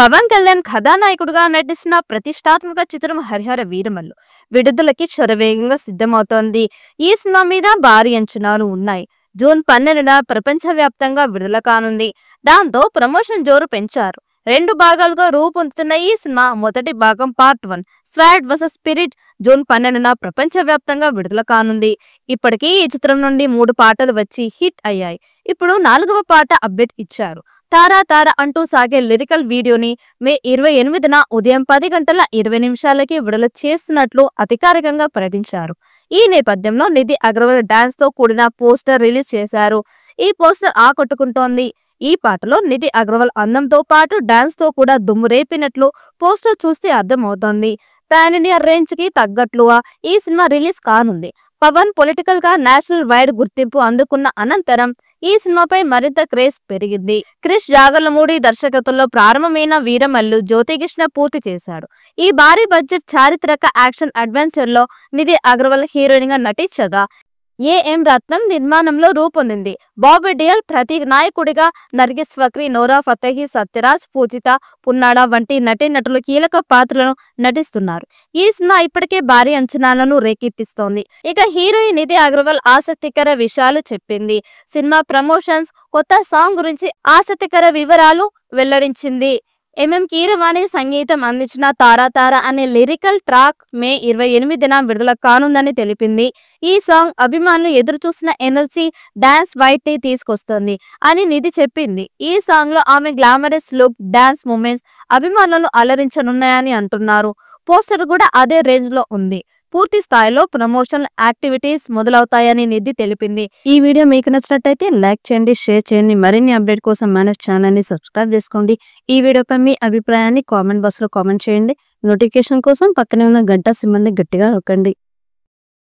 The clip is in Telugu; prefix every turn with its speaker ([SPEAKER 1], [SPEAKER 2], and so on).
[SPEAKER 1] పవన్ కళ్యాణ్ కథానాయకుడిగా నటిస్తున్న ప్రతిష్టాత్మక చిత్రం హరిహర వీరమల్లు విడుదలకి శరవేగంగా సిద్ధమవుతోంది. ఈ సినిమా మీద భారీ అంచనాలు ఉన్నాయి. జూన్ 12న ప్రపంచవ్యాప్తంగా విడుదల కానుంది. దాంతో ప్రమోషన్ జోరు పెంచారు. 2 భాగాలుగా రూపొందుతున్న ఈ సినిమా మొదటి భాగం పార్ట్ 1 స్వాడ్ వర్సెస్ స్పిరిట్ జూన్ 12న ప్రపంచవ్యాప్తంగా విడుదల కానుంది. ఇప్పటికీ ఈ చిత్రం నుండి 3 పాటలు వచ్చి హిట్ అయ్యాయి. ఇప్పుడు 4వ పాట అప్డేట్ ఇచ్చారు. తారా తారా అంటూ సాగే లిరికల్ వీడియోని మే 28న ఉదయం 10:20 విడుదల చేస్తున్నట్లు అధికారికంగా ప్రకటించారు. ఈ నేపథ్యంలో నిధి అగర్వాల్ డాన్స్ తో కూడిన పోస్టర్ రిలీజ్ చేశారు. ఈ పోస్టర్ ఆకట్టుకుంటోంది. ఈ పాటలో నిధి అగర్వాల్ అందంతో పాటు డాన్స్ తో కూడా దుమ్ము రేపినట్లు పోస్టర్ చూస్తే అర్థమవుతోంది. పాన్ ఇండియా రేంజ్ కి తగ్గట్లుగా ఈ సినిమా రిలీజ్ కానుంది. పవన్ పొలిటికల్ గా నేషనల్ వైడ్ గుర్తింపు అందుకున్న అనంతరం ఈ సినిమాపై మరింత క్రేజ్ పెరిగింది. క్రిష్ జాగర్లమూడి దర్శకత్వంలో ప్రారంభమైన వీరమల్లు జ్యోతికృష్ణ పూర్తి చేశాడు. ఈ భారీ బడ్జెట్ చారిత్రక యాక్షన్ అడ్వెంచర్ లో నిధి అగర్వాల్ హీరోయిన్ గా నటించగా ఏఎం రత్నం నిర్మాణంలో రూపొందింది. బాబీ డియోల్ ప్రతి నాయకుడిగా, నర్గిస్ ఫక్రీ, నోరా ఫతేహి, సత్యరాజ్, పూజిత, పున్నాడ వంటి నటీనటులు కీలక పాత్రలను నటిస్తున్నారు. ఈ సినిమా ఇప్పటికే భారీ అంచనాలను రేకెత్తిస్తోంది. ఇక హీరోయిన్ నిధి అగర్వాల్ ఆసక్తికర విషయాలు చెప్పింది. సినిమా ప్రమోషన్స్, కొత్త సాంగ్ గురించి ఆసక్తికర వివరాలు వెల్లడించింది. ఎంఎం కీరవాణి సంగీతం అందించిన తారా తారా అనే లిరికల్ ట్రాక్ మే 28న విడుదల కానుందని తెలిపింది. ఈ సాంగ్ అభిమానులు ఎదురుచూసిన ఎనర్జీ, డాన్స్ వైట్ ని తీసుకొస్తుంది అని నిధి చెప్పింది. ఈ సాంగ్ లో ఆమె గ్లామరస్ లుక్, డాన్స్ మూమెంట్స్ అభిమానులను అలరించనున్నాయని అంటున్నారు. పోస్టర్ కూడా అదే రేంజ్ లో ఉంది. పూర్తి స్థాయిలో ప్రమోషన్ యాక్టివిటీస్ మొదలవుతాయని నిధి తెలిపింది. ఈ వీడియో మీకు నచ్చినట్టయితే లైక్ చేయండి, షేర్ చేయండి. మరిన్ని అప్డేట్ కోసం మన ఛానల్ ని సబ్స్క్రైబ్ చేసుకోండి. ఈ వీడియోపై మీ అభిప్రాయాన్ని కామెంట్ బాక్స్ లో కామెంట్ చేయండి. నోటిఫికేషన్ కోసం పక్కనే ఉన్న గంట సింబల్ని గట్టిగా నొక్కండి.